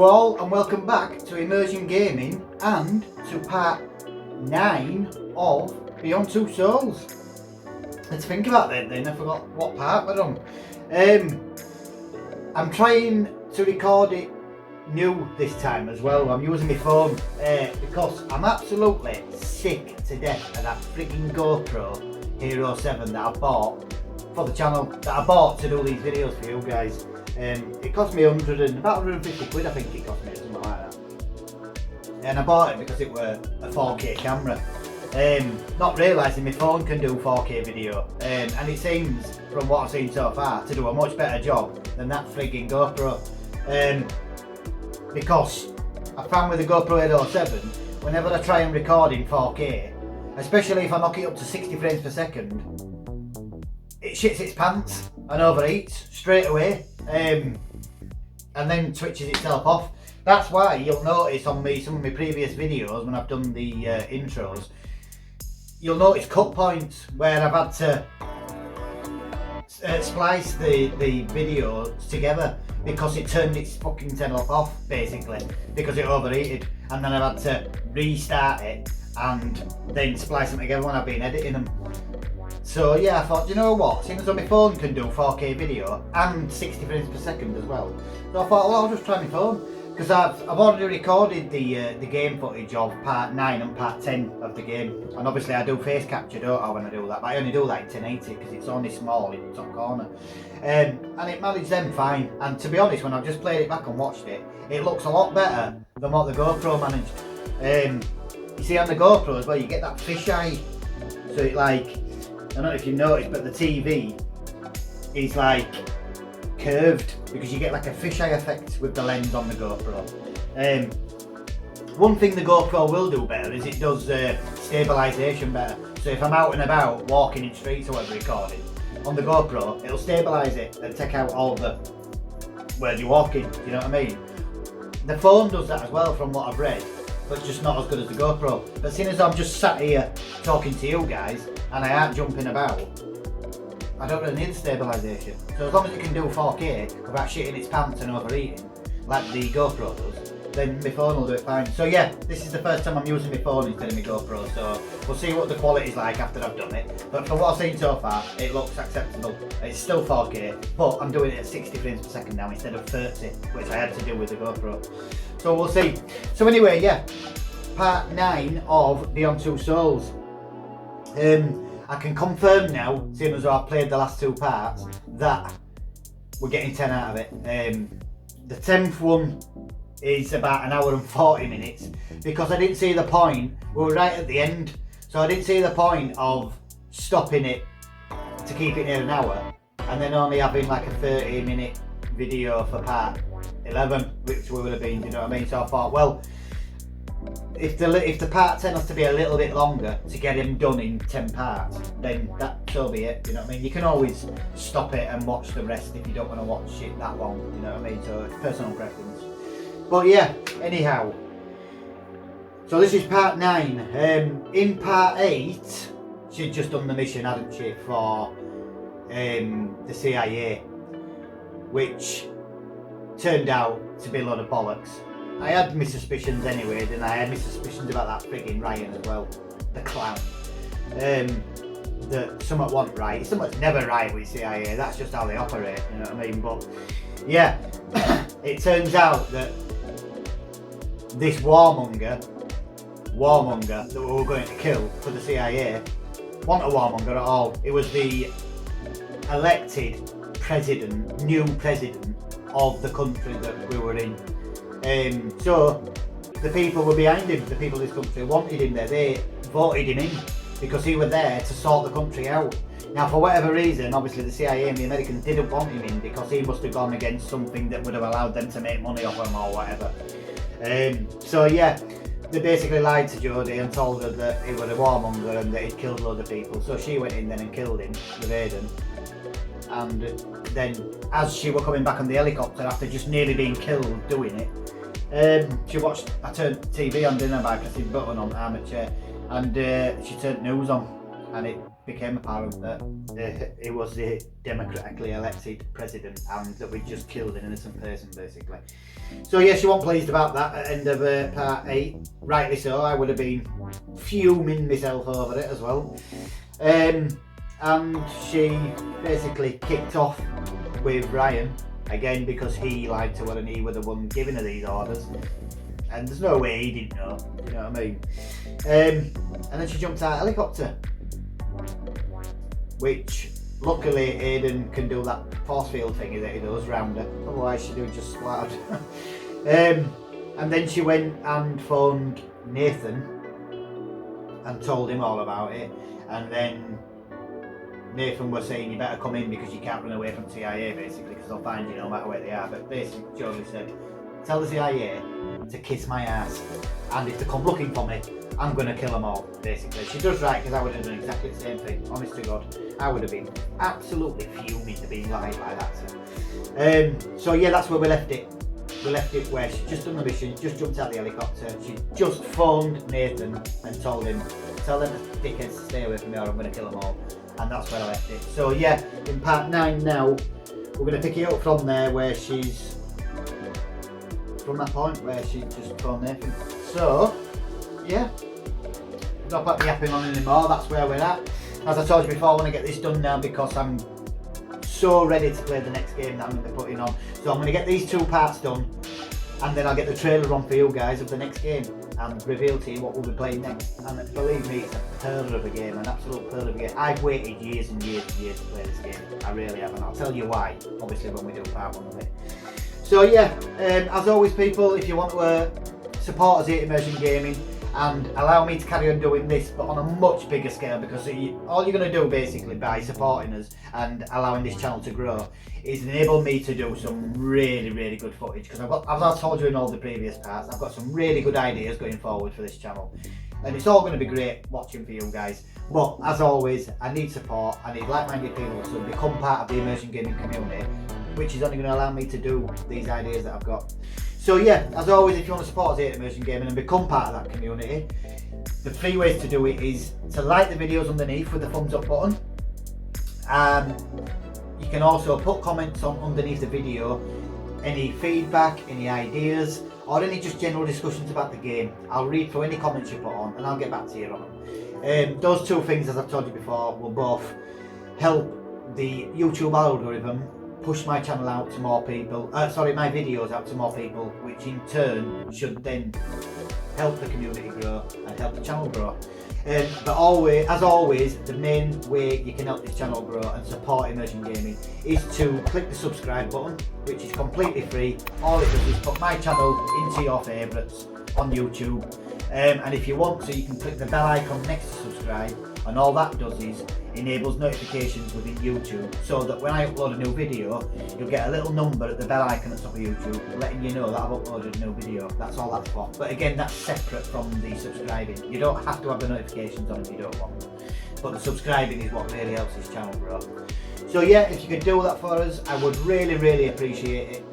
all and welcome back to Immersion Gaming and to part 9 of Beyond Two Souls. Let's think about that then, I forgot what part we're on. I'm trying to record it new this time as well. I'm using my phone because I'm absolutely sick to death of that freaking GoPro Hero 7 that I bought for the channel, that I bought to do these videos for you guys. It cost me about 150 quid I think it cost me, something like that. And I bought it because it were a 4K camera. Not realising my phone can do 4K video, and it seems, from what I've seen so far, to do a much better job than that frigging GoPro. Because I found with the GoPro Hero 7, whenever I try and record in 4K, especially if I knock it up to 60 frames per second, it shits its pants and overheats straight away, and then switches itself off. That's why you'll notice on some of my previous videos when I've done the intros, you'll notice cut points where I've had to splice the videos together because it turned its fucking channel off, basically, because it overheated, and then I've had to restart it and then splice them together when I've been editing them. So yeah, I thought, you know what, seeing as though my phone can do 4K video and 60 frames per second as well, so I thought, well, I'll just try my phone, because I've already recorded the game footage of part 9 and part 10 of the game, and obviously I do face capture, don't I, when I do that, but I only do that in 1080 because it's only small in the top corner, and it managed them fine. And to be honest, when I've just played it back and watched it, it looks a lot better than what the GoPro managed. You see on the GoPro as well, you get that fisheye, so it like, I don't know if you noticed, but the TV is like curved because you get like a fisheye effect with the lens on the GoPro. One thing the GoPro will do better is it does stabilisation better. So if I'm out and about walking in streets or whatever recording, on the GoPro it'll stabilise it and take out all the where you're walking, you know what I mean? The phone does that as well from what I've read, but just not as good as the GoPro. But seeing as I'm just sat here talking to you guys and I aren't jumping about, I don't really need the stabilisation. So as long as it can do 4K without shitting its pants and overeating, like the GoPro does, then my phone will do it fine. So yeah, this is the first time I'm using my phone instead of my GoPro, so we'll see what the quality's like after I've done it. But from what I've seen so far, it looks acceptable. It's still 4K, but I'm doing it at 60 frames per second now instead of 30, which I had to do with the GoPro. So we'll see. So anyway, yeah, part 9 of Beyond Two Souls. I can confirm now, seeing as I've played the last 2 parts, that we're getting 10 out of it. The 10th one is about 1 hour and 40 minutes because I didn't see the point. We were right at the end, so I didn't see the point of stopping it to keep it near an hour and then only having like a 30-minute video for part 11, which would have been, you know what I mean? So I thought, well, if the part 10 has to be a little bit longer to get him done in 10 parts, then so be it, you know what I mean? You can always stop it and watch the rest if you don't want to watch it that long, you know what I mean? So it's personal preference. But yeah, anyhow, so this is part 9. In part 8, she'd just done the mission, hadn't she, for the CIA, which turned out to be a lot of bollocks. I had my suspicions anyway, then I had my suspicions about that frigging Ryan as well, the clown. That somewhat wasn't right, somewhat's never right with CIA, that's just how they operate, you know what I mean? But yeah, it turns out that this warmonger that we were going to kill for the CIA wasn't a warmonger at all. It was the elected president, new president of the country that we were in. So the people were behind him, the people of this country wanted him there, they voted him in because he was there to sort the country out. Now for whatever reason, obviously the CIA and the Americans didn't want him in because he must have gone against something that would have allowed them to make money off him or whatever. So yeah, they basically lied to Jodie and told her that he was a warmonger and that he'd killed loads of people. So she went in then and killed him with Aiden. And then as she were coming back on the helicopter after just nearly being killed doing it, I turned TV on, didn't I, by pressing the button on the armoured chair, and she turned news on, and it became apparent that he was the democratically elected president and that we'd just killed an innocent person, basically. So yeah, she wasn't pleased about that at the end of part 8. Rightly so, I would have been fuming myself over it as well. And she basically kicked off with Ryan, again because he lied to her and he was the one giving her these orders. And there's no way he didn't know, you know what I mean? And then she jumped out of the helicopter, which luckily Aiden can do that force field thing that he does round her, otherwise she'd have just splattered. And then she went and phoned Nathan and told him all about it, and then Nathan was saying you better come in because you can't run away from CIA, basically, because they'll find you no matter where they are. But basically Jodie said, tell the CIA to kiss my ass, and if they come looking for me, I'm going to kill them all, basically. She does right, because I would have done exactly the same thing, honest to God. I would have been absolutely fuming to be lied like that. So yeah, that's where we left it. We left it where she just done the mission, just jumped out of the helicopter, she just phoned Nathan and told him, tell them dickheads to stay away from me or I'm going to kill them all. And that's where I left it. So yeah, in part 9 now, we're going to pick it up from there where she's, from that point where she just phoned Nathan. So, yeah, not about me yapping on anymore, that's where we're at. As I told you before, I want to get this done now because I'm so ready to play the next game that I'm going to be putting on. So I'm going to get these 2 parts done, and then I'll get the trailer on for you guys of the next game and reveal to you what we'll be playing next. And believe me, it's a pearl of a game, an absolute pearl of a game. I've waited years and years and years to play this game. I really have, and I'll tell you why, obviously, when we do part 1 of it. So yeah, as always people, if you want to support us here at Immersion Gaming and allow me to carry on doing this but on a much bigger scale, because all you're going to do basically by supporting us and allowing this channel to grow is enable me to do some really good footage, because as I told you in all the previous parts, I've got some really good ideas going forward for this channel, and it's all going to be great watching for you guys. But as always, I need support, I need like-minded people to become part of the Immersion Gaming community, which is only going to allow me to do these ideas that I've got. So yeah, as always, if you want to support us here at Immersion Gaming and become part of that community, the 3 ways to do it is to like the videos underneath with the thumbs up button. You can also put comments on underneath the video, any feedback, any ideas, or any just general discussions about the game. I'll read through any comments you put on and I'll get back to you on them. Those 2 things, as I've told you before, will both help the YouTube algorithm push my channel out to more people, my videos out to more people, which in turn should then help the community grow and help the channel grow. But as always, the main way you can help this channel grow and support Immersion Gaming is to click the subscribe button, which is completely free. All it does is put my channel into your favourites on YouTube. And if you want to, you can click the bell icon next to subscribe, and all that does is enables notifications within YouTube, so that when I upload a new video, you'll get a little number at the bell icon at the top of YouTube letting you know that I've uploaded a new video. That's all that's for. But again, that's separate from the subscribing. You don't have to have the notifications on if you don't want them. But the subscribing is what really helps this channel grow. So yeah, if you could do that for us, I would really appreciate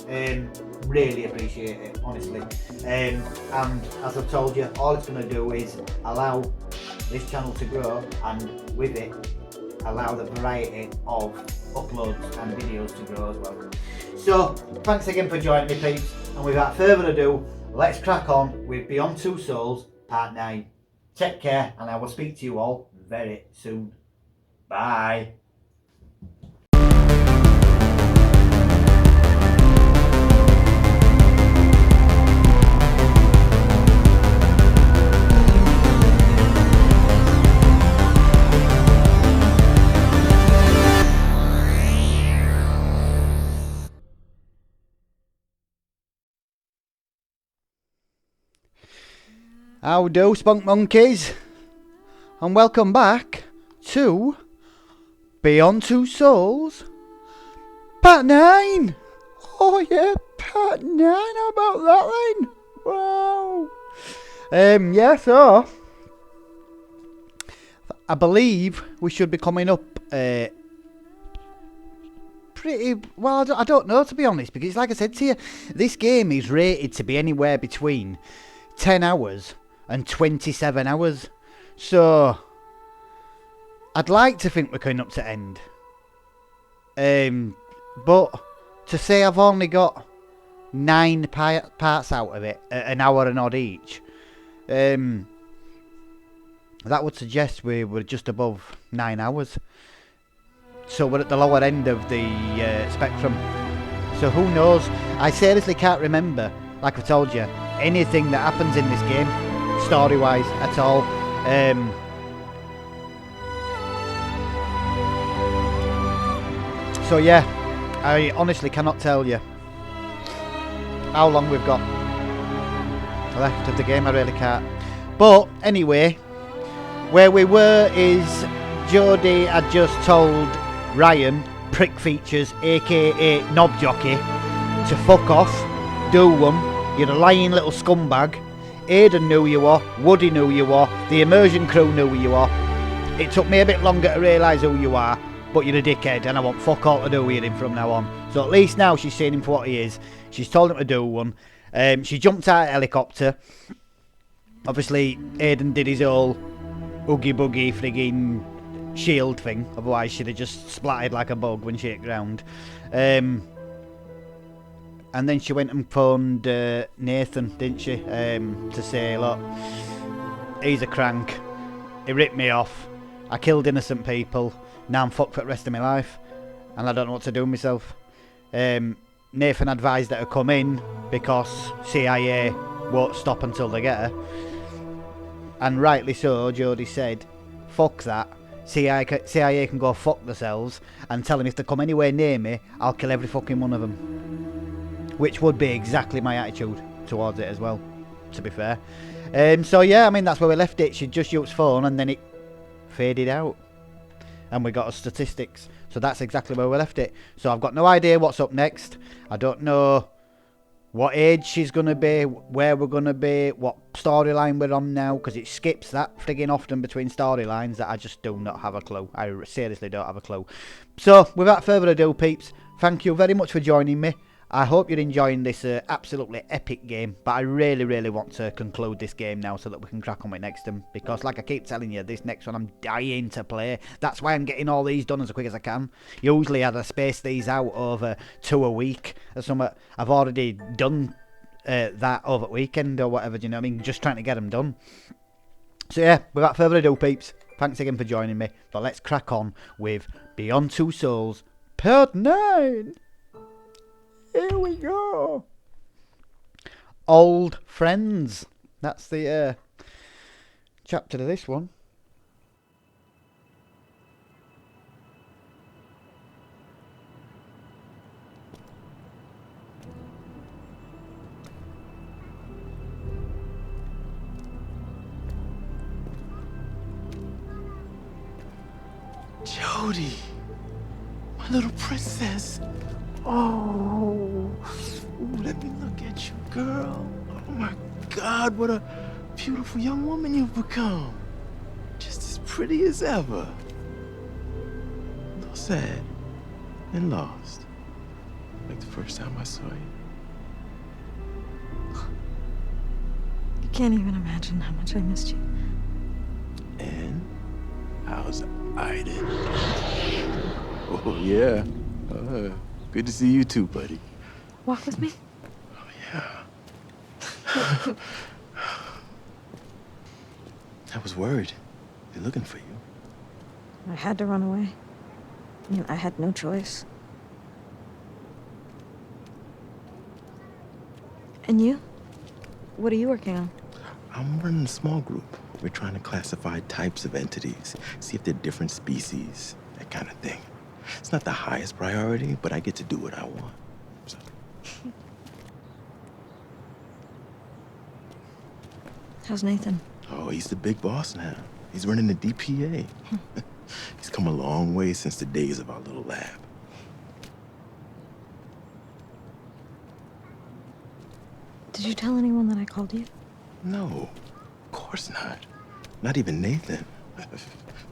it. Really appreciate it, honestly. And as I've told you, all it's going to do is allow this channel to grow, and with it allow the variety of uploads and videos to grow as well. So thanks again for joining me, peeps, and without further ado, let's crack on with Beyond Two Souls part 9. Take care, and I will speak to you all very soon. Bye. How do, spunk monkeys, and welcome back to Beyond Two Souls part 9. Oh yeah, part 9. How about that then? Wow. Yeah, so I believe we should be coming up pretty well. I don't know, to be honest, because like I said to you, this game is rated to be anywhere between 10 hours and 27 hours. So I'd like to think we're coming up to end. But to say I've only got 9 parts out of it, an hour and odd each, that would suggest we were just above 9 hours. So we're at the lower end of the spectrum. So who knows? I seriously can't remember, like I told you, anything that happens in this game, story-wise, at all. So yeah, I honestly cannot tell you how long we've got left of the game. I really can't. But anyway, where we were is Jodie had just told Ryan, prick features, aka knob jockey, to fuck off, do one. You're a lying little scumbag. Aiden knew you were, Woody knew you were, the Immersion crew knew you were. It took me a bit longer to realise who you are, but you're a dickhead and I want fuck all to do with him from now on. So at least now she's seen him for what he is. She's told him to do one. She jumped out of the helicopter. Obviously Aiden did his whole oogie boogie frigging shield thing, otherwise she'd have just splattered like a bug when she hit ground. And then she went and phoned Nathan, didn't she, to say, look, he's a crank, he ripped me off, I killed innocent people, now I'm fucked for the rest of my life and I don't know what to do with myself. Nathan advised her to come in because CIA won't stop until they get her, and rightly so. Jodie said, fuck that, CIA can go fuck themselves, and tell them if they come anywhere near me, I'll kill every fucking one of them. Which would be exactly my attitude towards it as well, to be fair. So yeah, I mean, that's where we left it. She just used phone and then it faded out. And we got her statistics. So that's exactly where we left it. So I've got no idea what's up next. I don't know what age she's going to be, where we're going to be, what storyline we're on now, because it skips that frigging often between storylines that I just do not have a clue. I seriously don't have a clue. So without further ado, peeps, thank you very much for joining me. I hope you're enjoying this absolutely epic game, but I really, really want to conclude this game now so that we can crack on with next one, because like I keep telling you, this next one I'm dying to play. That's why I'm getting all these done as quick as I can. Usually I'd space these out over 2 a week or something. I've already done that over the weekend or whatever, do you know what I mean? Just trying to get them done. So yeah, without further ado, peeps, thanks again for joining me, but let's crack on with Beyond Two Souls Part 9. Here we go. Old friends. That's the chapter to this one. Jodie, my little princess. Oh, ooh, let me look at you, girl. Oh my God, what a beautiful young woman you've become. Just as pretty as ever. A little sad and lost, like the first time I saw you. You can't even imagine how much I missed you. And how's Aiden? Oh yeah. Good to see you too, buddy. Walk with me? Oh, yeah. I was worried. They're looking for you. I had to run away. I mean, I had no choice. And you? What are you working on? I'm running a small group. We're trying to classify types of entities, see if they're different species, that kind of thing. It's not the highest priority, but I get to do what I want. So. How's Nathan? Oh, he's the big boss now. He's running the DPA. He's come a long way since the days of our little lab. Did you tell anyone that I called you? No, of course not. Not even Nathan.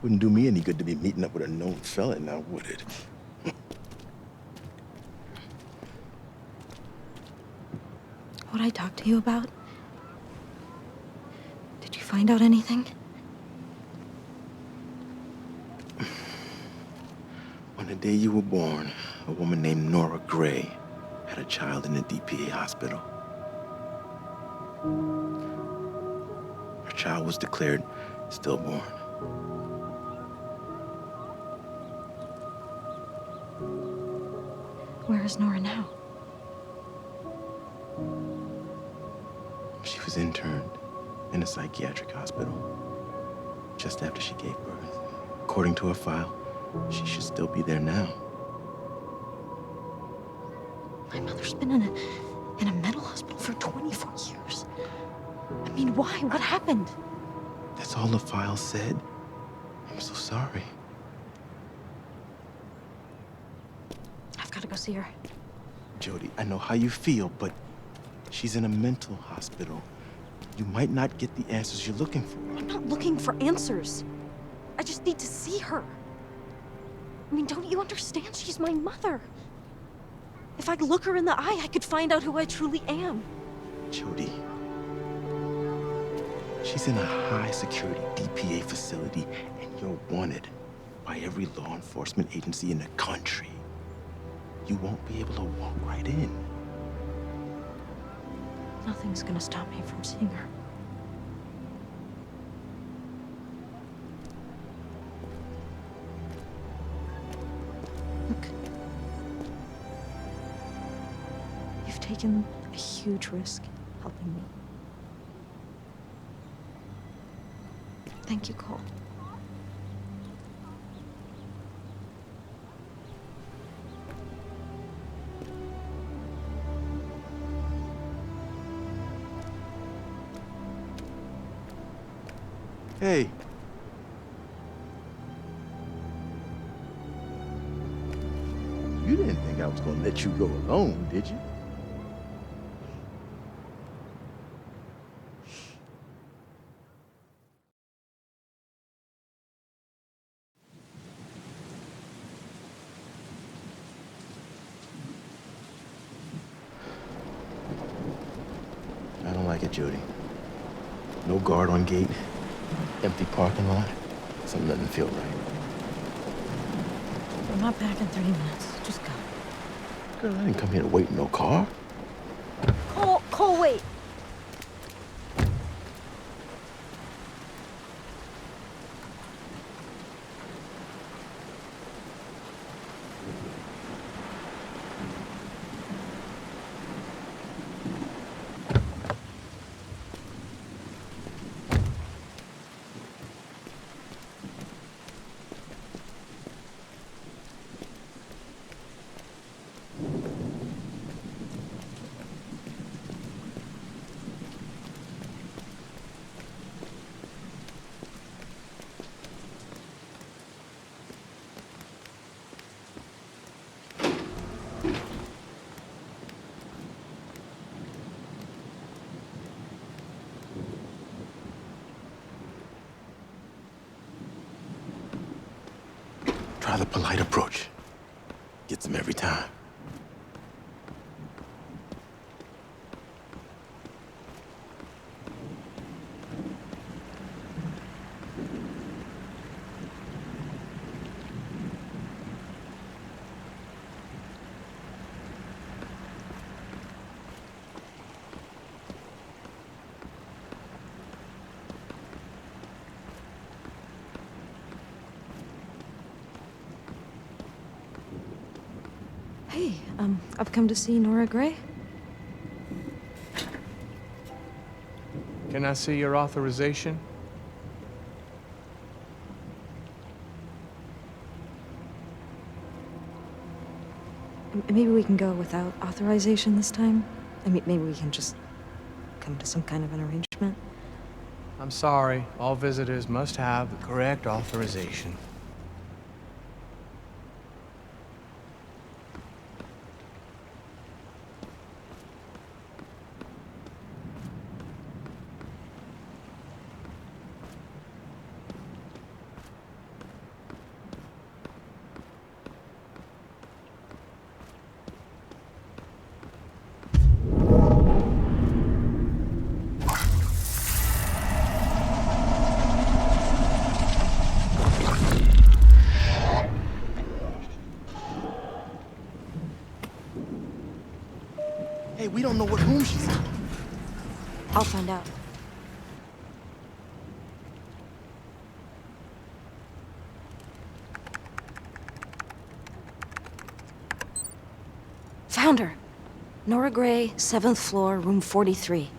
Wouldn't do me any good to be meeting up with a known felon now, would it? What I talked to you about? Did you find out anything? the day you were born, a woman named Nora Gray had a child in a DPA hospital. Her child was declared stillborn. Where is Nora now? She was interned in a psychiatric hospital just after she gave birth. According to her file, she should still be there now. My mother's been in a mental hospital for 24 years. I mean, why? What happened? That's all the file said. I'm so sorry. I've got to go see her. Jodie, I know how you feel, but she's in a mental hospital. You might not get the answers you're looking for. I'm not looking for answers. I just need to see her. I mean, don't you understand? She's my mother. If I look her in the eye, I could find out who I truly am. Jodie, she's in a high-security DPA facility, and you're wanted by every law enforcement agency in the country. You won't be able to walk right in. Nothing's gonna stop me from seeing her. Look. You've taken a huge risk helping me. Thank you, Cole. Hey. You didn't think I was gonna let you go alone, did you? I don't like it, Jodie. No guard on gate. Empty parking lot. Something doesn't feel right. I'm not back in 30 minutes. Just go. Girl, I didn't come here to wait in no car. Cole, wait. Try the polite approach. Gets them every time. Hey, I've come to see Nora Gray. Can I see your authorization? Maybe we can go without authorization this time? I mean, maybe we can just come to some kind of an arrangement? I'm sorry, all visitors must have the correct authorization. We don't know what room she's in. I'll find out. Found her. Nora Gray, 7th floor, room 43.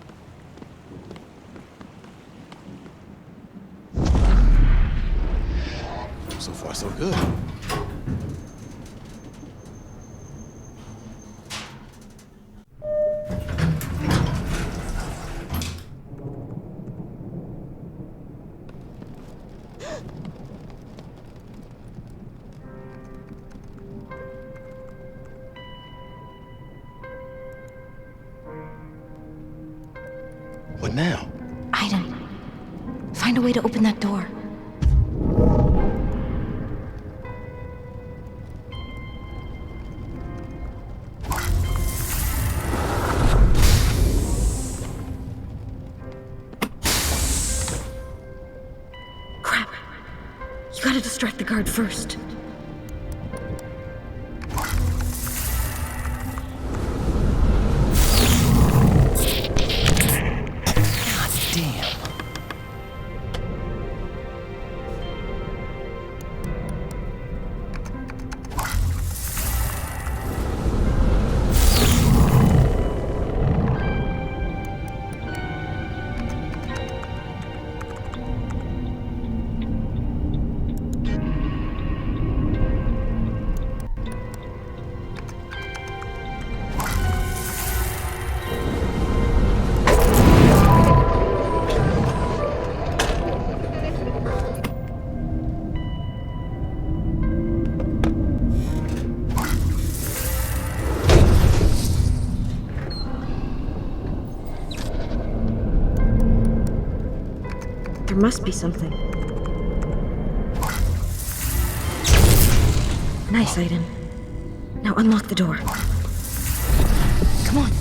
So far, so good. What now? Aiden, find a way to open that door. Crap. You gotta distract the guard first. There must be something. Nice, Aiden. Now unlock the door. Come on.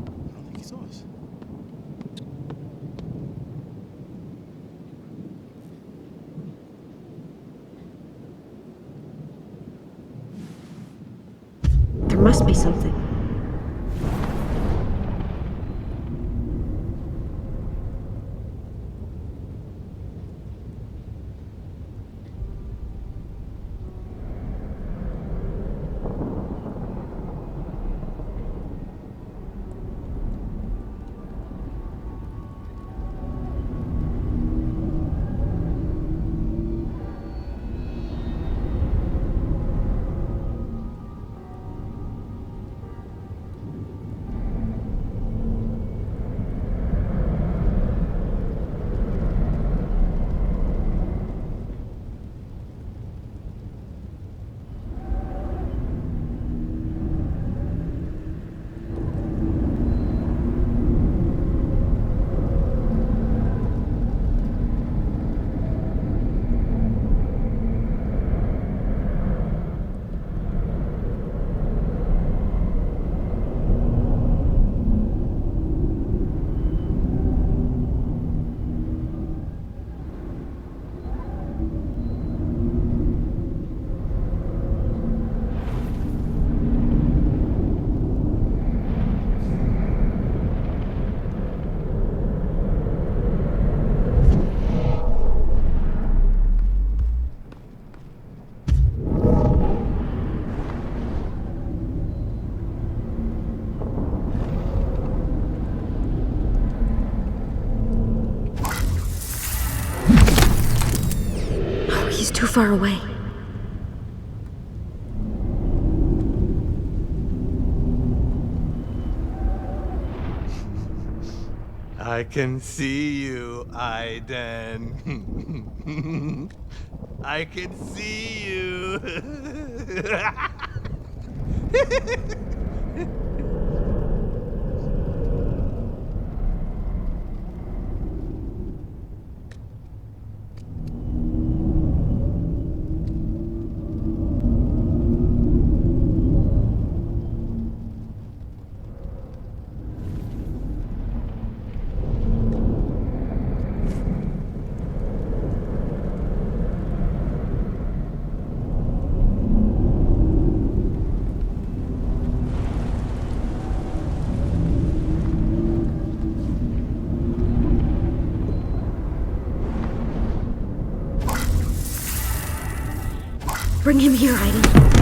I don't think he saw us. There must be something. He's too far away. I can see you, Aiden. I can see you. Bring him here, Aiden.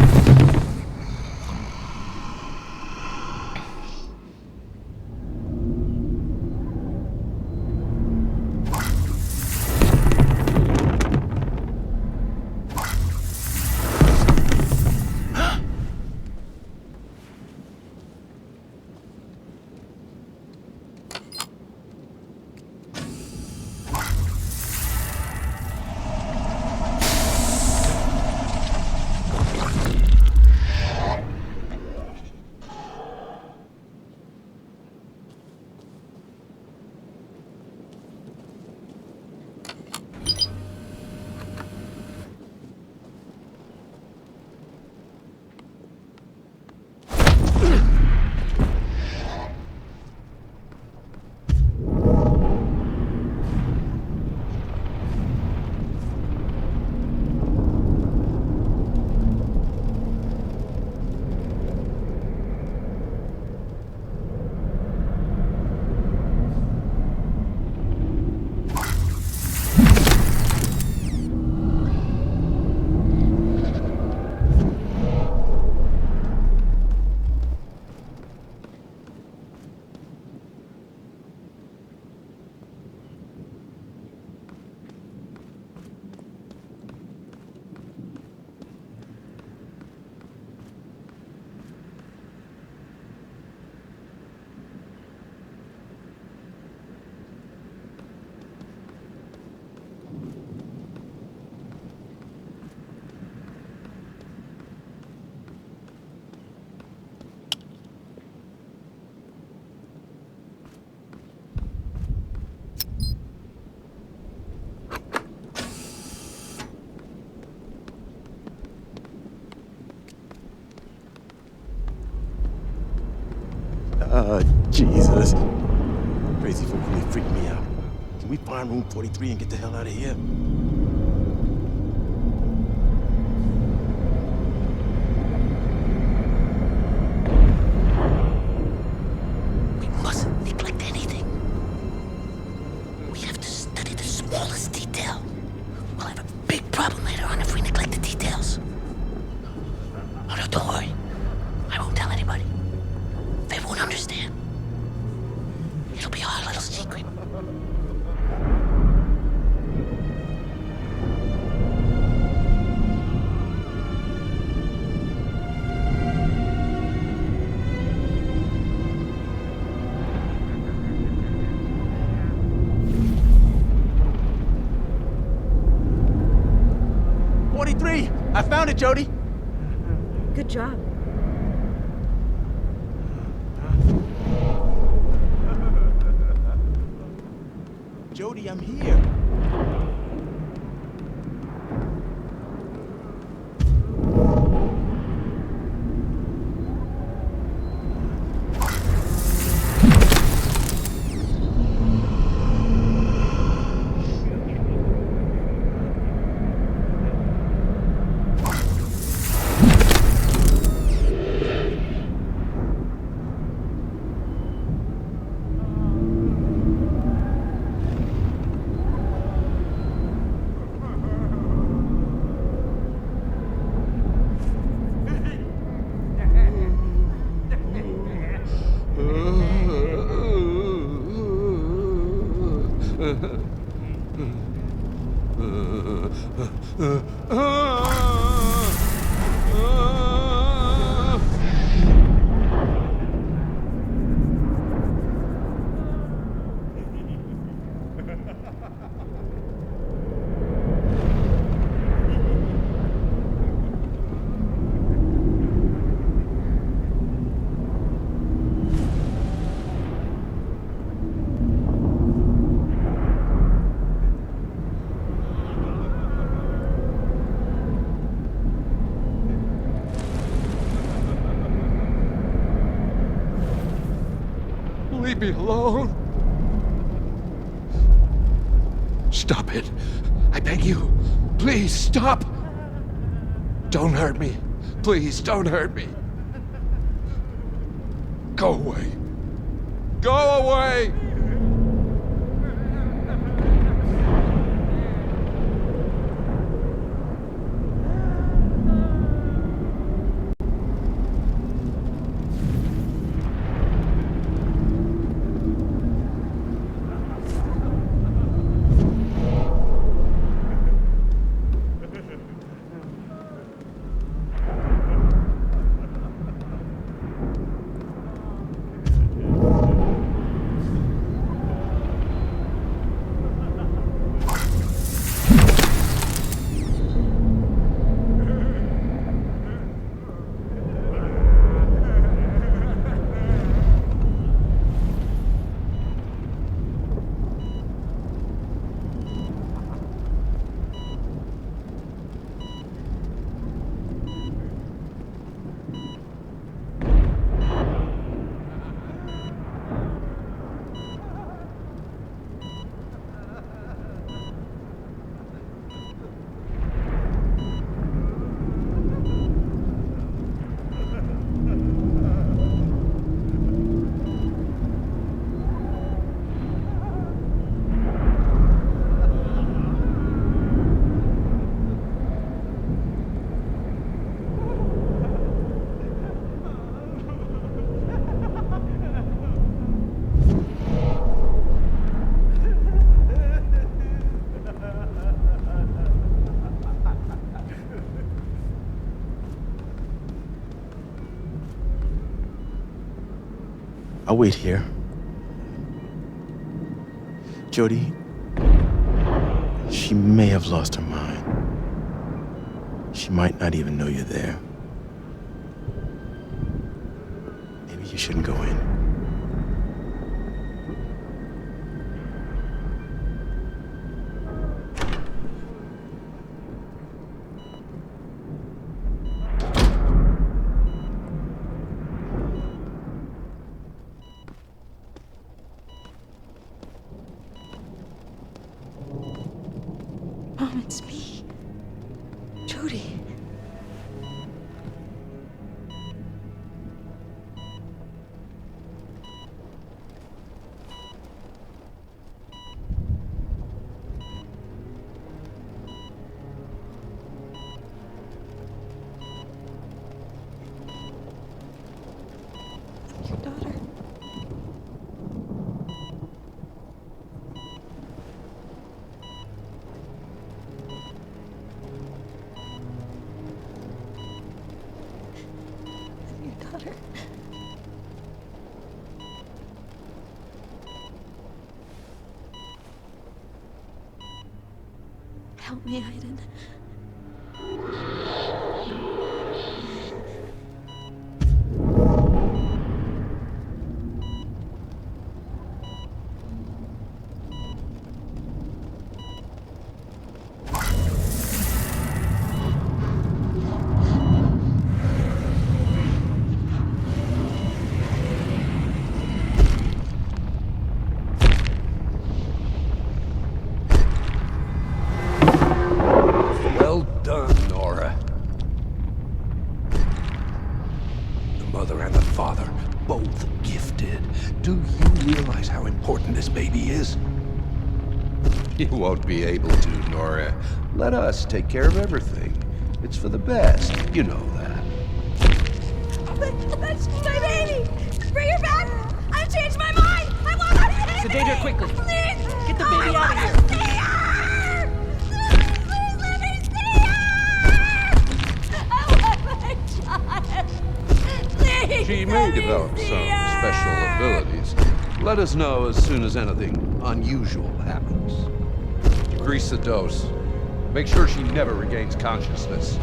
Jesus. Crazy folk really freak me out. Can we find room 43 and get the hell out of here? We mustn't neglect anything. We have to study the smallest detail. We'll have a big problem later on if we neglect the details. Oh no, don't worry. I won't tell anybody. They won't understand. It'll be our little secret. I found it, Jodie. Good job. Jodie, I'm here. Leave me alone. Stop it. I beg you. Please stop. Don't hurt me. Please don't hurt me. Go away. Go away. I'll wait here. Jodie, she may have lost her mind. She might not even know you're there. Maybe you shouldn't go in. Mom, it's me. Jodie. I'm your daughter. I'm your daughter. Help me, Aiden. Well done, Nora. The mother and the father, both gifted. Do you realize how important this baby is? You won't be able to, Nora. Let us take care of everything. It's for the best. You know that. That's my baby! Bring her back! I've changed my mind! I want her! Sedate her quickly. Please! Get the baby out of here. See her! Please let me see her! I want my child! Please She let may me develop see some her! special abilities. Let us know as soon as anything unusual happens. Increase the dose. Make sure she never regains consciousness.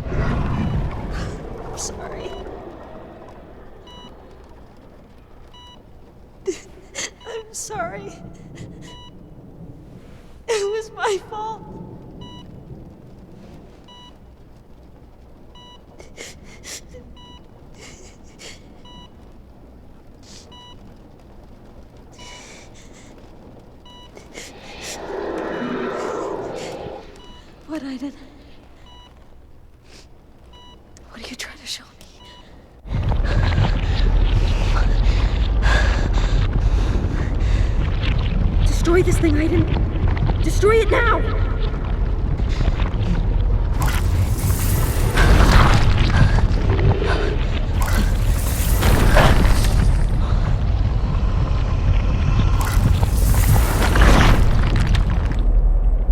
I'm sorry. I'm sorry. It was my fault. What, Aiden? What are you trying to show me? Destroy this thing, Aiden. Destroy it now!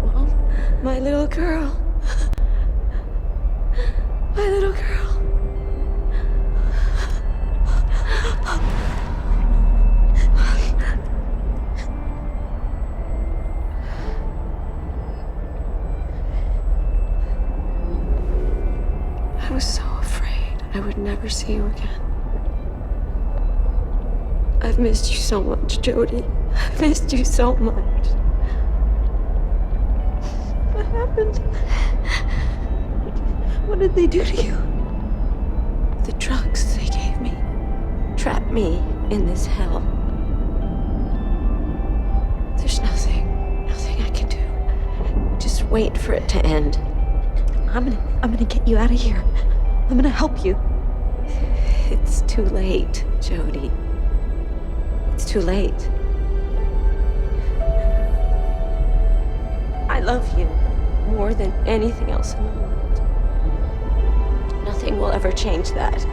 Mom, my little girl. My little girl. I was so afraid I would never see you again. I've missed you so much, Jodie. I've missed you so much. What happened? What did they do to you? The drugs they gave me trapped me in this hell. There's nothing I can do. Just wait for it to end. I'm gonna get you out of here. I'm gonna help you. It's too late, Jodie. It's too late. I love you more than anything else in the world. Nothing will ever change that.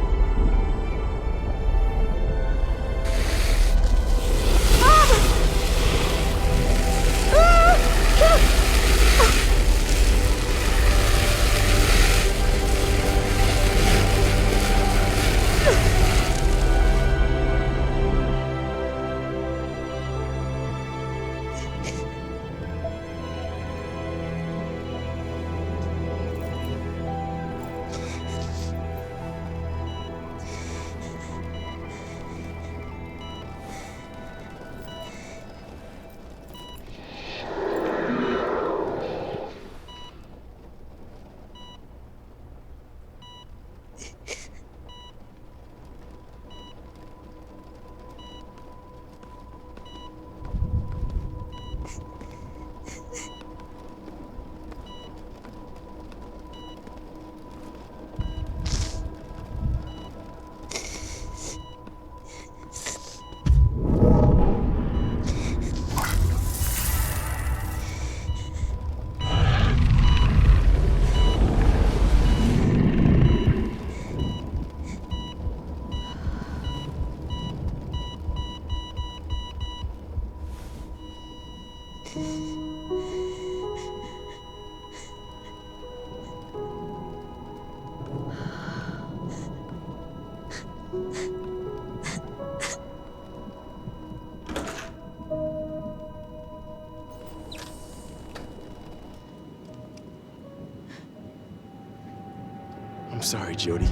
I'm sorry, Jodie.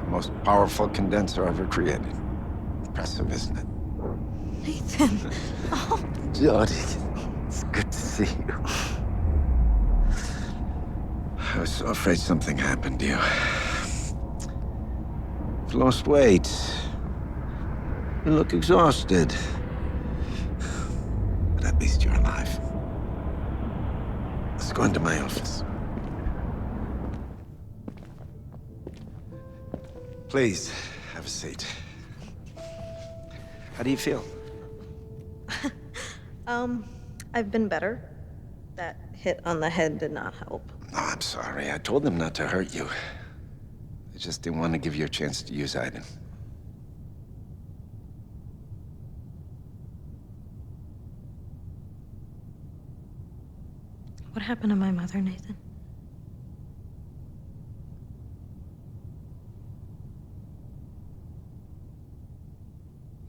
Most powerful condenser ever created. Impressive, isn't it? Nathan. Oh. Jodie, it's good to see you. I was so afraid something happened to you. You've lost weight. You look exhausted. But at least you're alive. Let's go into my office. Please, have a seat. How do you feel? I've been better. That hit on the head did not help. No, I'm sorry. I told them not to hurt you. I just didn't want to give you a chance to use Aiden. What happened to my mother, Nathan?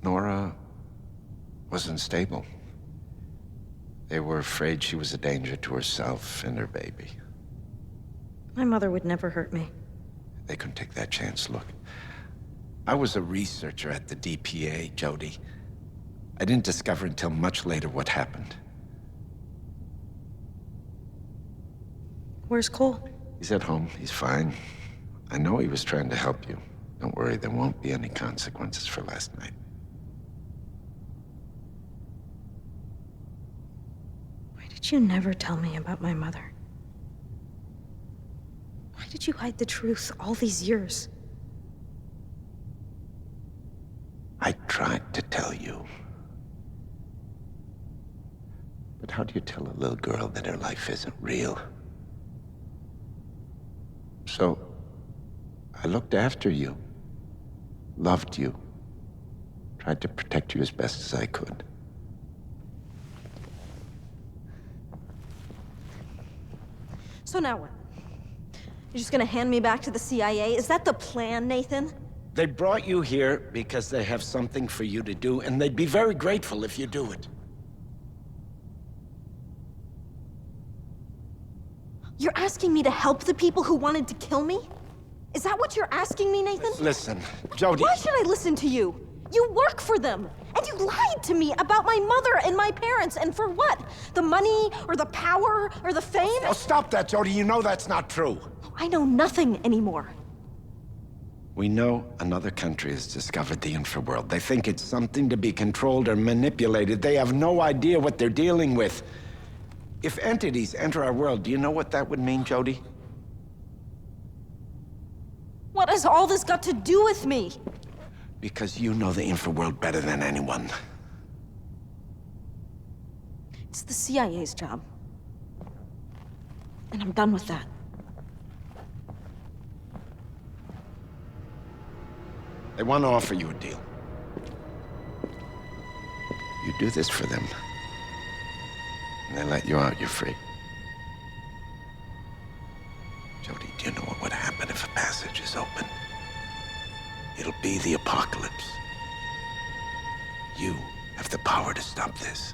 Nora wasn't stable. They were afraid she was a danger to herself and her baby. My mother would never hurt me. They couldn't take that chance. Look, I was a researcher at the DPA, Jodie. I didn't discover until much later what happened. Where's Cole? He's at home. He's fine. I know he was trying to help you. Don't worry, there won't be any consequences for last night. Why did you never tell me about my mother? Why did you hide the truth all these years? I tried to tell you. But how do you tell a little girl that her life isn't real? So, I looked after you, loved you, tried to protect you as best as I could. So now what? You're just gonna hand me back to the CIA? Is that the plan, Nathan? They brought you here because they have something for you to do, and they'd be very grateful if you do it. You're asking me to help the people who wanted to kill me? Is that what you're asking me, Nathan? Listen, Jodie... Why should I listen to you? You work for them, and you lied to me about my mother and my parents, and for what? The money, or the power, or the fame? Oh, stop that, Jodie. You know that's not true. I know nothing anymore. We know another country has discovered the infraworld. They think it's something to be controlled or manipulated. They have no idea what they're dealing with. If entities enter our world, do you know what that would mean, Jodie? What has all this got to do with me? Because you know the infraworld better than anyone. It's the CIA's job. And I'm done with that. They want to offer you a deal. You do this for them, and they let you out, you're free. Jodie, do you know what would happen if a passage is open? It'll be the apocalypse. You have the power to stop this.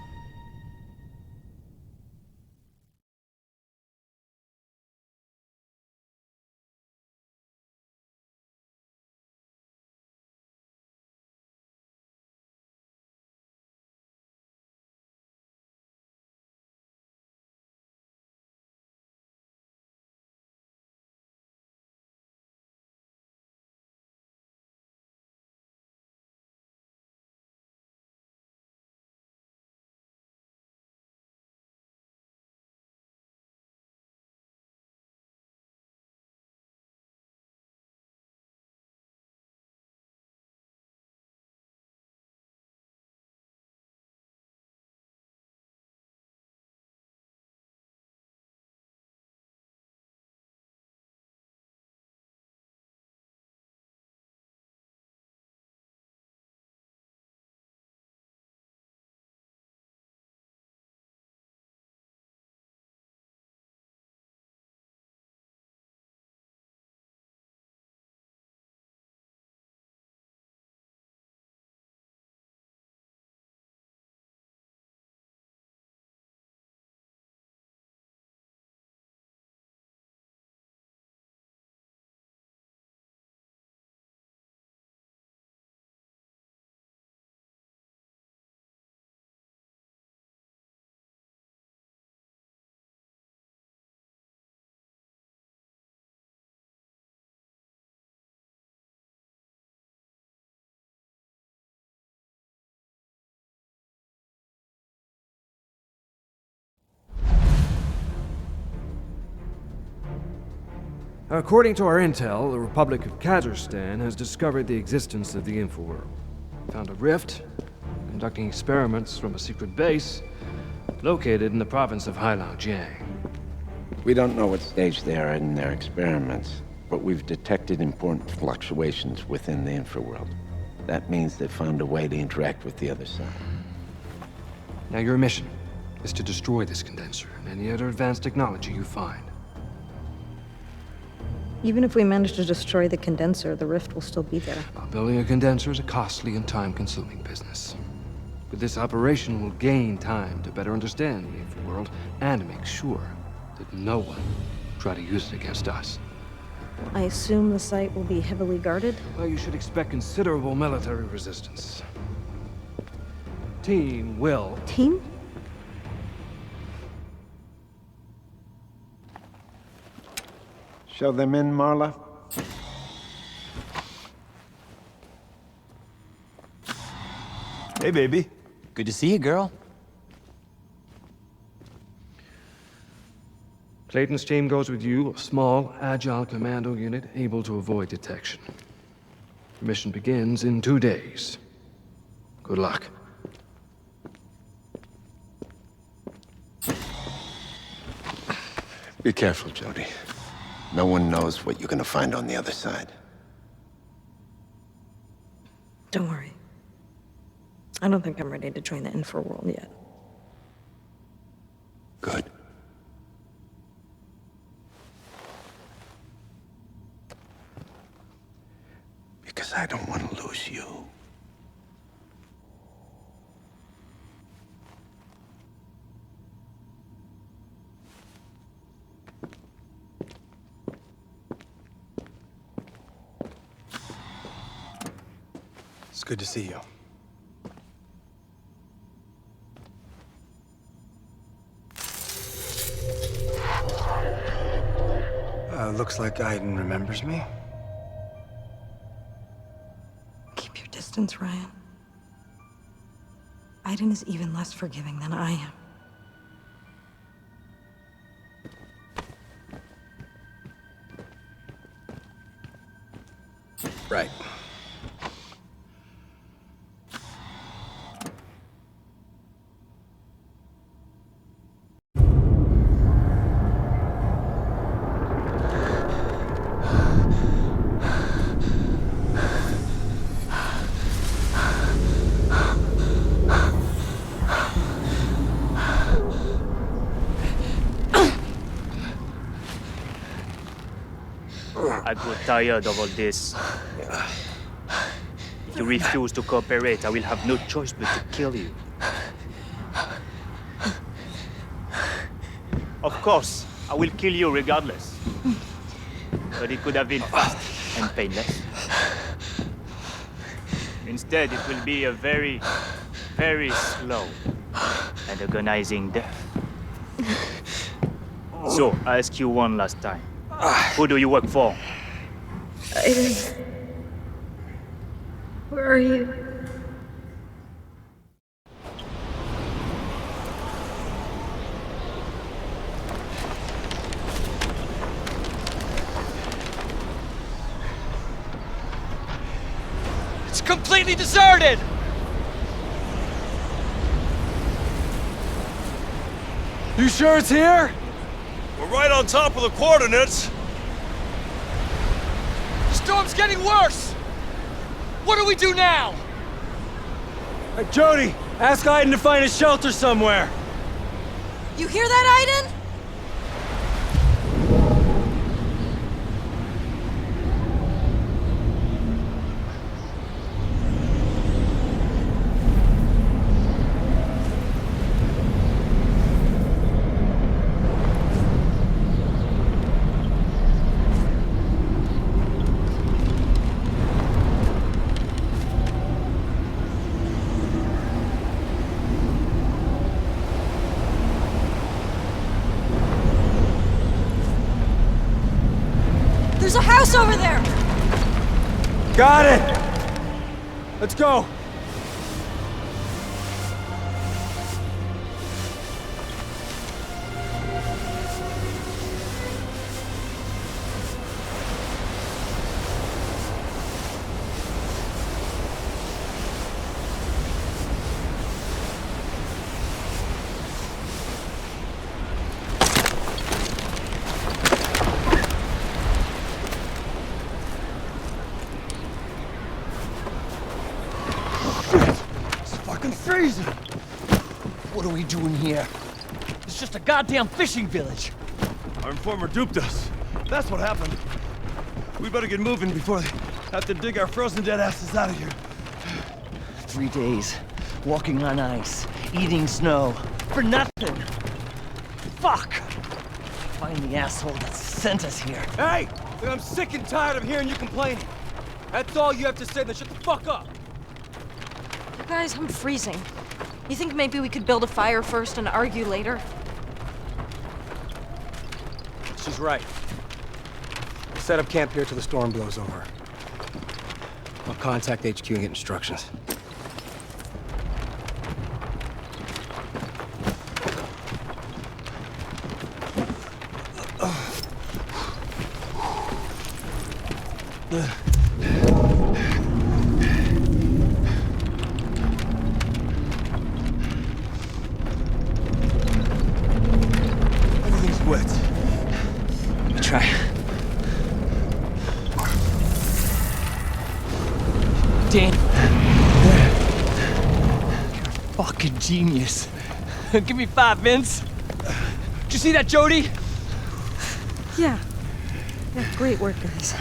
According to our intel, the Republic of Kazakhstan has discovered the existence of the Infraworld. Found a rift, conducting experiments from a secret base located in the province of Heilongjiang. We don't know what stage they are in their experiments, but we've detected important fluctuations within the infraworld. That means they've found a way to interact with the other side. Now your mission is to destroy this condenser and any other advanced technology you find. Even if we manage to destroy the condenser, the rift will still be there. Building a condenser is a costly and time-consuming business. But this operation will gain time to better understand the Infraworld and make sure that no one will try to use it against us. I assume the site will be heavily guarded? Well, you should expect considerable military resistance. Team will... Team? Show them in, Marla. Hey, baby. Good to see you, girl. Clayton's team goes with you, a small, agile commando unit able to avoid detection. The mission begins in 2 days. Good luck. Be careful, Jodie. No one knows what you're gonna find on the other side. Don't worry. I don't think I'm ready to join the Infraworld yet. Good. Because I don't want to lose you. It's good to see you. Looks like Aiden remembers me. Keep your distance, Ryan. Aiden is even less forgiving than I am. Right. I got tired of all this. If you refuse to cooperate, I will have no choice but to kill you. Of course, I will kill you regardless. But it could have been fast and painless. Instead, it will be a very, very slow and agonizing death. So, I ask you one last time. Who do you work for? Aiden. Where are you? It's completely deserted! You sure it's here? We're right on top of the coordinates. The storm's getting worse! What do we do now? Hey, Jodie, ask Aiden to find a shelter somewhere. You hear that, Aiden? There's a house over there! Got it! Let's go! Freezing! What are we doing here? It's just a goddamn fishing village. Our informer duped us. That's what happened. We better get moving before they have to dig our frozen dead asses out of here. 3 days, walking on ice, eating snow, for nothing. Fuck! Find the asshole that sent us here. Hey! I'm sick and tired of hearing you complaining. That's all you have to say, then shut the fuck up! You guys, I'm freezing. You think maybe we could build a fire first and argue later? She's right. Set up camp here till the storm blows over. I'll contact HQ and get instructions. Everything's wet. Let me try. Dan. You're a fucking genius. Give me 5 minutes. Did you see that, Jodie? Yeah. Yeah, great work, guys.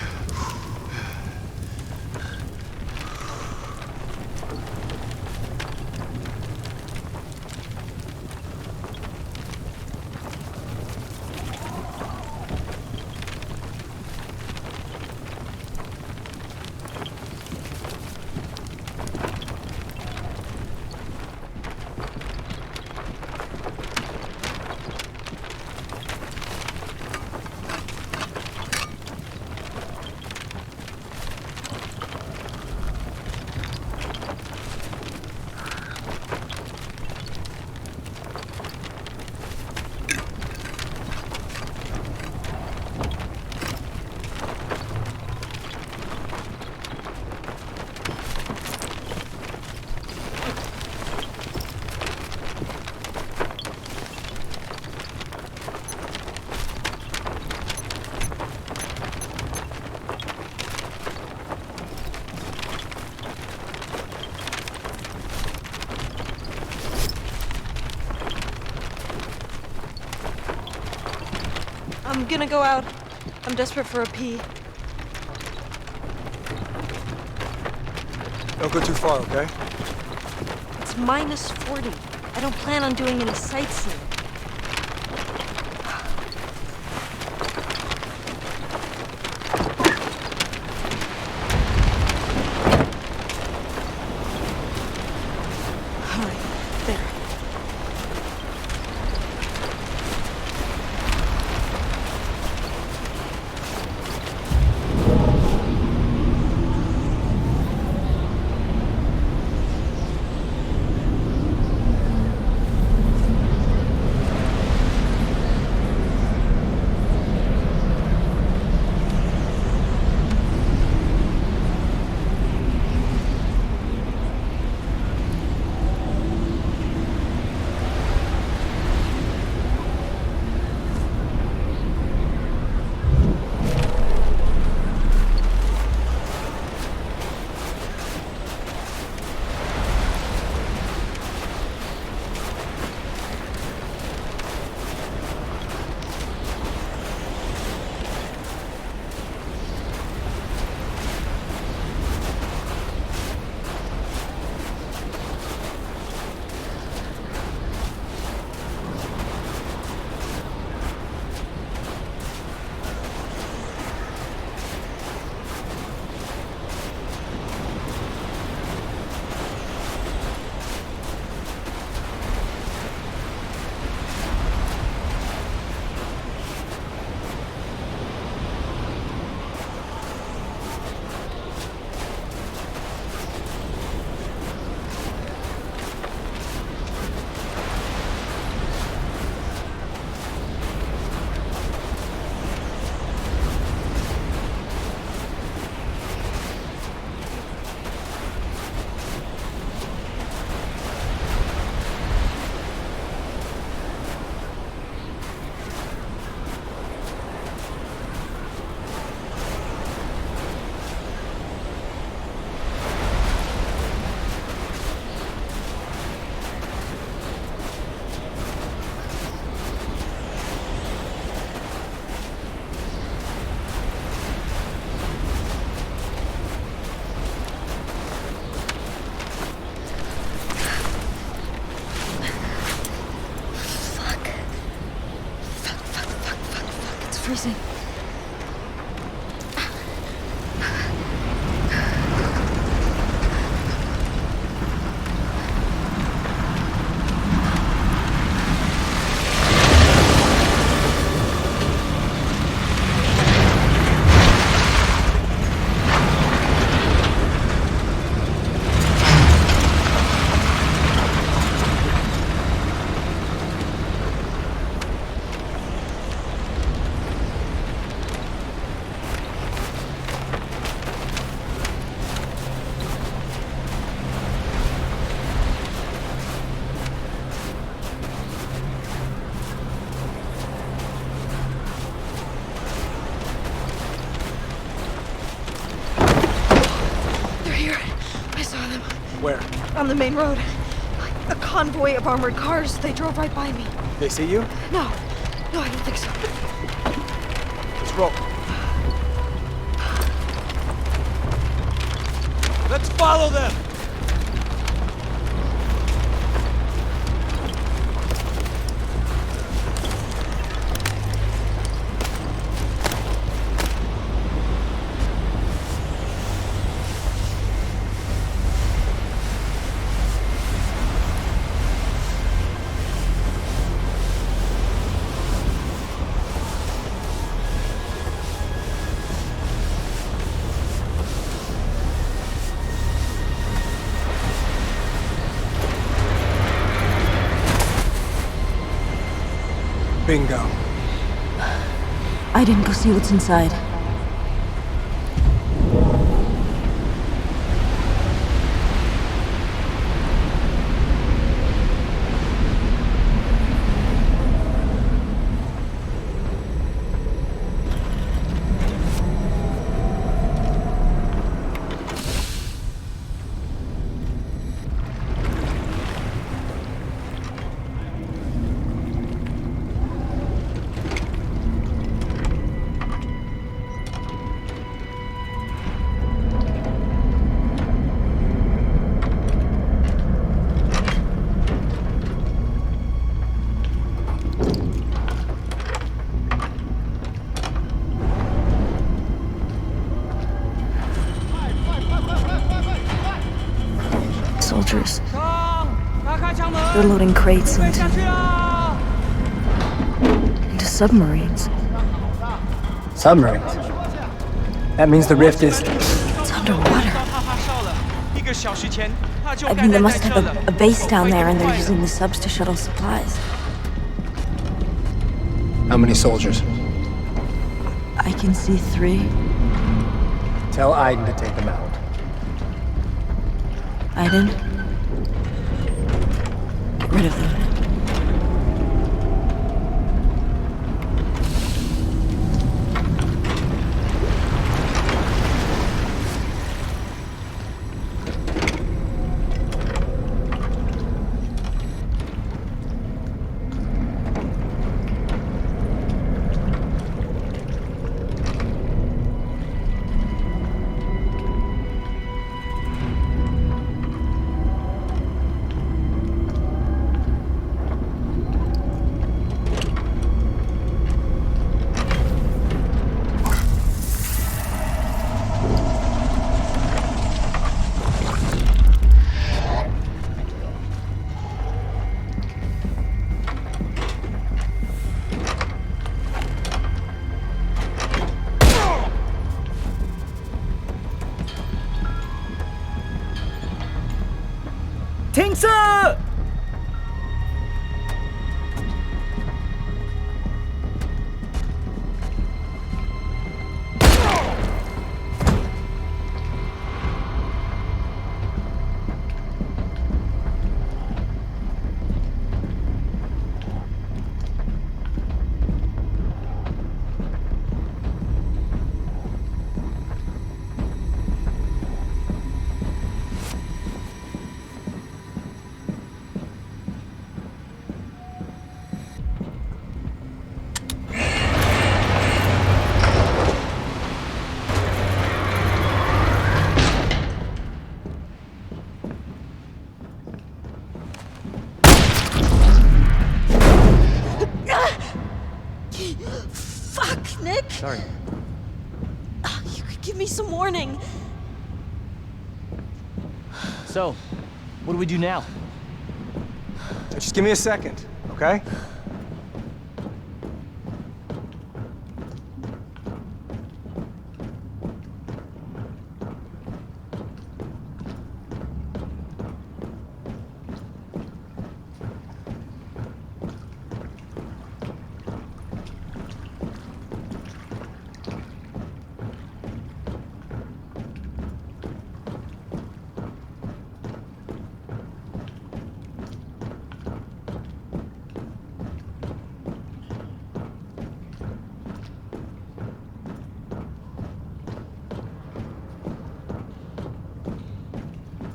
I'm gonna go out. I'm desperate for a pee. Don't go too far, okay? It's minus 40. I don't plan on doing any sightseeing. All right, there. Where? On the main road. A convoy of armored cars. They drove right by me. They see you? No, I don't think so. Let's roll. Let's follow them! Bingo. I didn't go see what's inside. Soldiers. They're loading crates into submarines. Submarines? That means the rift is... It's underwater. I mean, they must have a base down there and they're using the subs to shuttle supplies. How many soldiers? I can see 3. Tell Aiden to take them out. Aiden? Get rid of them. Fuck, Nick! Sorry. You could give me some warning. So, what do we do now? Just give me a second, okay?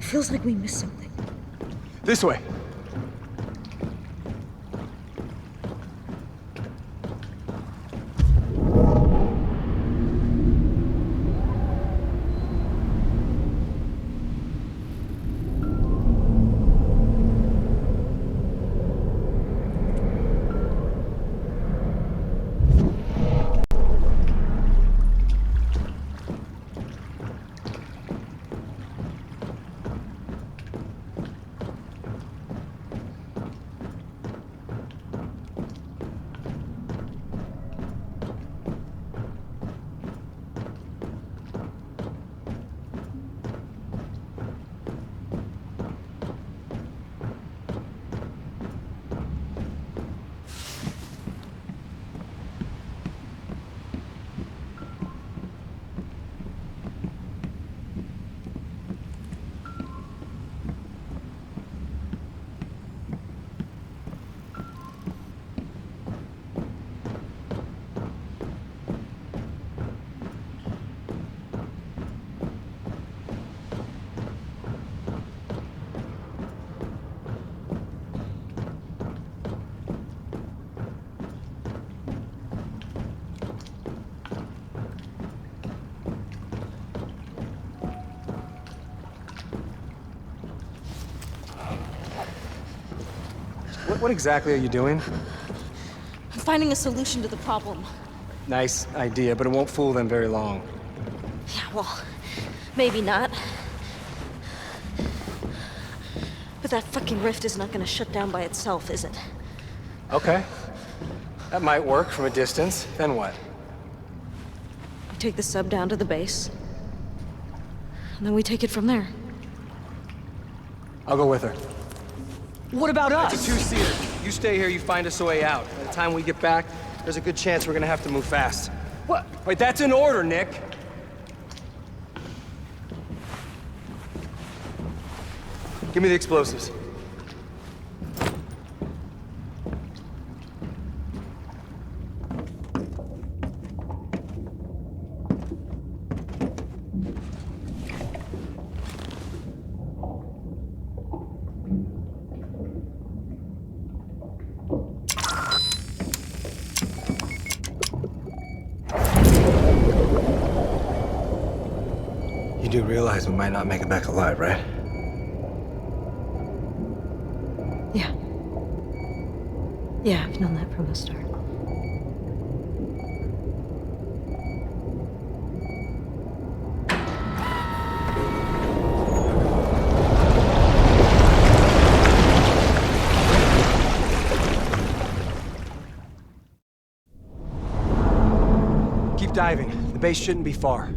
feels like we missed something. This way. What exactly are you doing? I'm finding a solution to the problem. Nice idea, but it won't fool them very long. Yeah, well, maybe not. But that fucking rift is not gonna shut down by itself, is it? Okay. That might work from a distance. Then what? We take the sub down to the base. And then we take it from there. I'll go with her. What about us? It's a two-seater. You stay here, you find us a way out. By the time we get back, there's a good chance we're gonna have to move fast. What? Wait, that's an order, Nick. Give me the explosives. You do realize we might not make it back alive, right? Yeah. Yeah, I've known that from the start. Keep diving. The base shouldn't be far.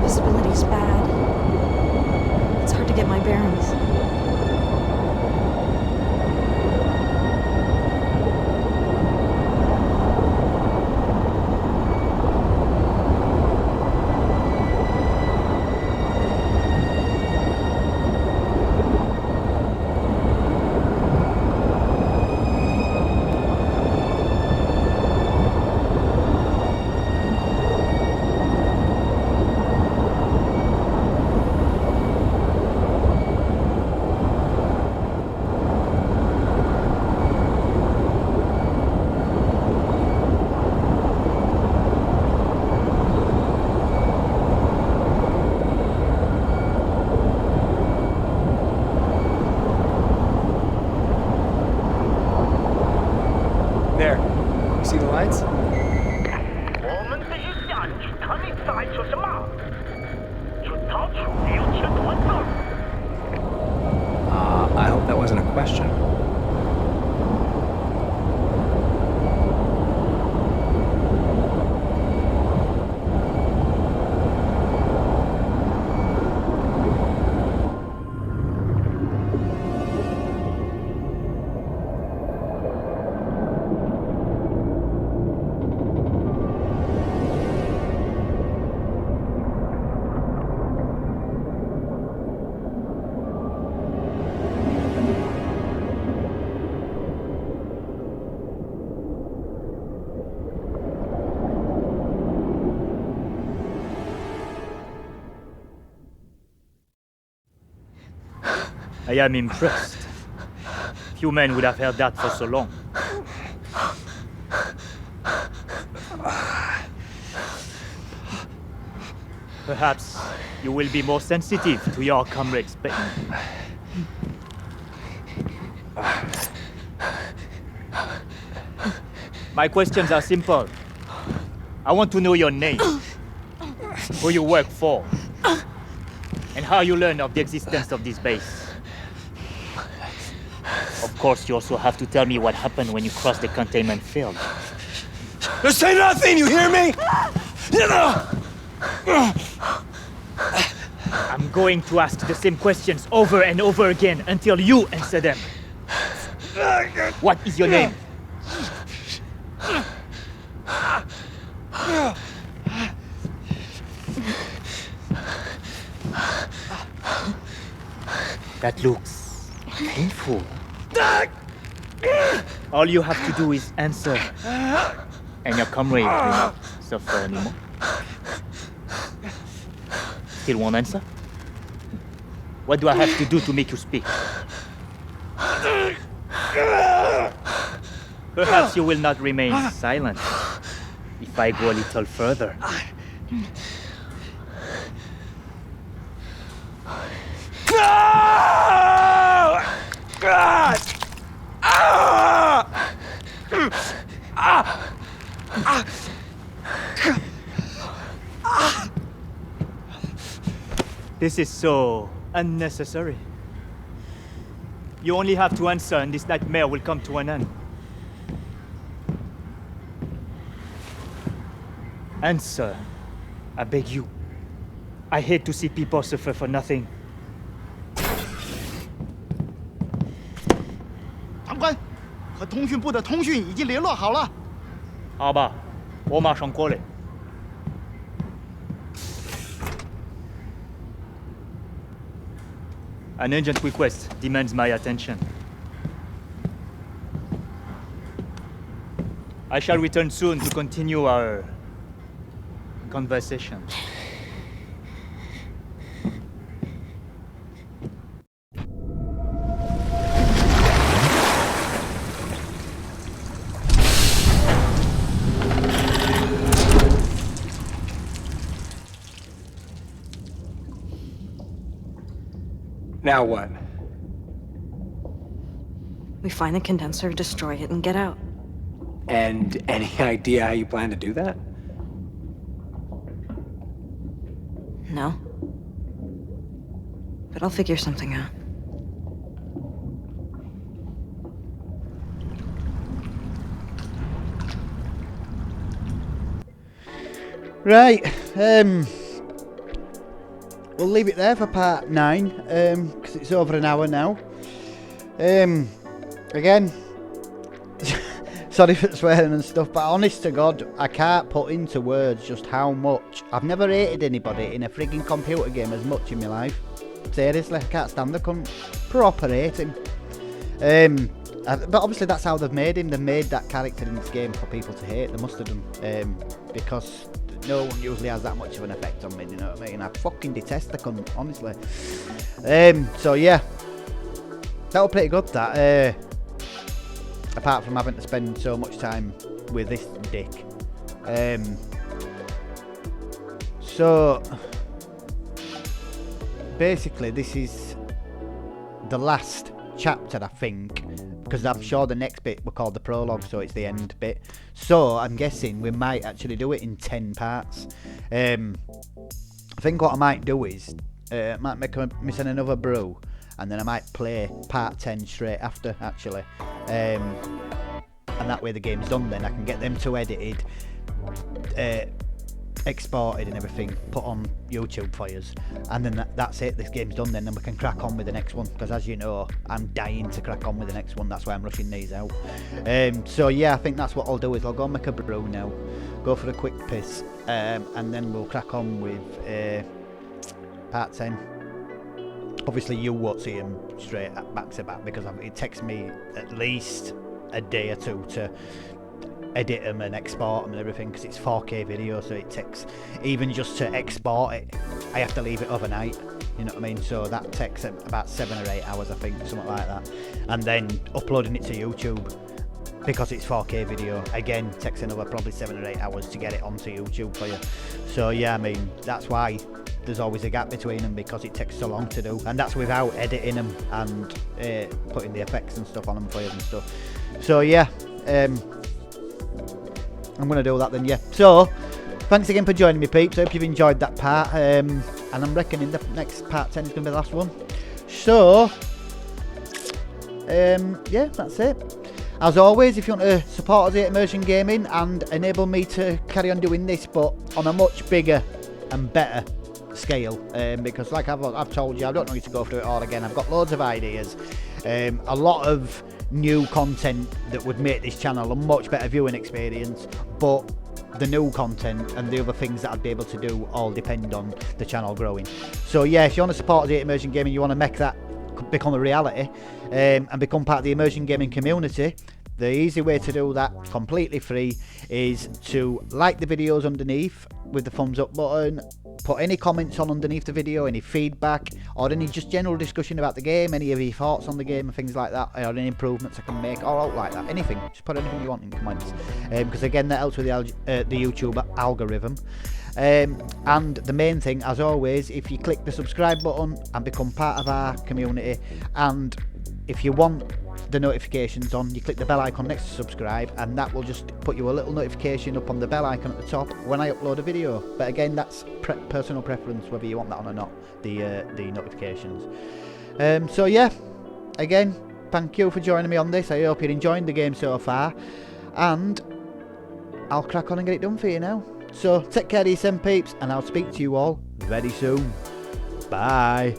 Visibility's bad. It's hard to get my bearings. I am impressed. Few men would have heard that for so long. Perhaps you will be more sensitive to your comrade's pain. My questions are simple. I want to know your name, who you work for, and how you learn of the existence of this base. Of course, you also have to tell me what happened when you crossed the containment field. Just say nothing, you hear me? I'm going to ask the same questions over and over again until you answer them. What is your name? That looks painful. All you have to do is answer, and your comrade will not suffer anymore. Still won't answer? What do I have to do to make you speak? Perhaps you will not remain silent if I go a little further. This is so unnecessary. You only have to answer and this nightmare will come to an end. Answer. I beg you. I hate to see people suffer for nothing. 长官，和通讯部的通讯已经联络好了。好吧，我马上过来。An urgent request demands my attention. I shall return soon to continue our conversation. Now what? We find the condenser, destroy it, and get out. And any idea how you plan to do that? No. But I'll figure something out. Right, we'll leave it there for part 9, because it's over an hour now. Again, sorry for swearing and stuff, but honest to God, I can't put into words just how much. I've never hated anybody in a frigging computer game as much in my life. Seriously, I can't stand the cunt. Proper hating. But obviously that's how they've made him. They've made that character in this game for people to hate. They must have done. Because no one usually has that much of an effect on me, you know what I mean? I fucking detest the cunt, honestly. So yeah. That was pretty good, that. Apart from having to spend so much time with this dick. So basically this is the last chapter, I think, because I'm sure the next bit we call the prologue, so it's the end bit. So I'm guessing we might actually do it in 10 parts. I think what I might do is might make me send another brew, and then I might play part 10 straight after, actually. And that way the game's done, then I can get them two edited, exported and everything, put on YouTube for us, and then that's it, this game's done then, and we can crack on with the next one, because as you know, I'm dying to crack on with the next one, that's why I'm rushing these out. So yeah, I think that's what I'll do, is I'll go make a brew now, go for a quick piss, and then we'll crack on with part 10. Obviously you won't see them straight back to back, because it takes me at least a day or two to edit them and export them and everything, because it's 4K video, so it takes, even just to export it, I have to leave it overnight, you know what I mean? So that takes about 7 or 8 hours, I think, something like that. And then uploading it to YouTube, because it's 4K video, again, takes another probably 7 or 8 hours to get it onto YouTube for you. So yeah, I mean, that's why there's always a gap between them, because it takes so long to do, and that's without editing them and putting the effects and stuff on them for you and stuff. So yeah, I'm gonna do that then. Yeah, so thanks again for joining me, peeps. I hope you've enjoyed that part, and I'm reckoning the next part 10 is gonna be the last one. So yeah, that's it. As always, if you want to support us here at Immersion Gaming and enable me to carry on doing this, but on a much bigger and better scale, because like I've told you, I don't need to go through it all again. I've got loads of ideas, a lot of new content that would make this channel a much better viewing experience, but the new content and the other things that I'd be able to do all depend on the channel growing. So yeah, if you want to support us here at Immersion Gaming, you want to make that become a reality, and become part of the Immersion Gaming community, the easy way to do that, completely free, is to like the videos underneath with the thumbs up button, put any comments on underneath the video, any feedback, or any just general discussion about the game, any of your thoughts on the game and things like that, or any improvements I can make, or out like that, anything. Just put anything you want in comments, because again, that helps with the YouTube algorithm. And the main thing, as always, if you click the subscribe button and become part of our community, and if you want the notifications on, you click the bell icon next to subscribe, and that will just put you a little notification up on the bell icon at the top when I upload a video. But again, that's personal preference, whether you want that on or not, the notifications. So yeah, again, thank you for joining me on this. I hope you're enjoying the game so far, and I'll crack on and get it done for you now. So take care of yourself, peeps, and I'll speak to you all very soon. Bye.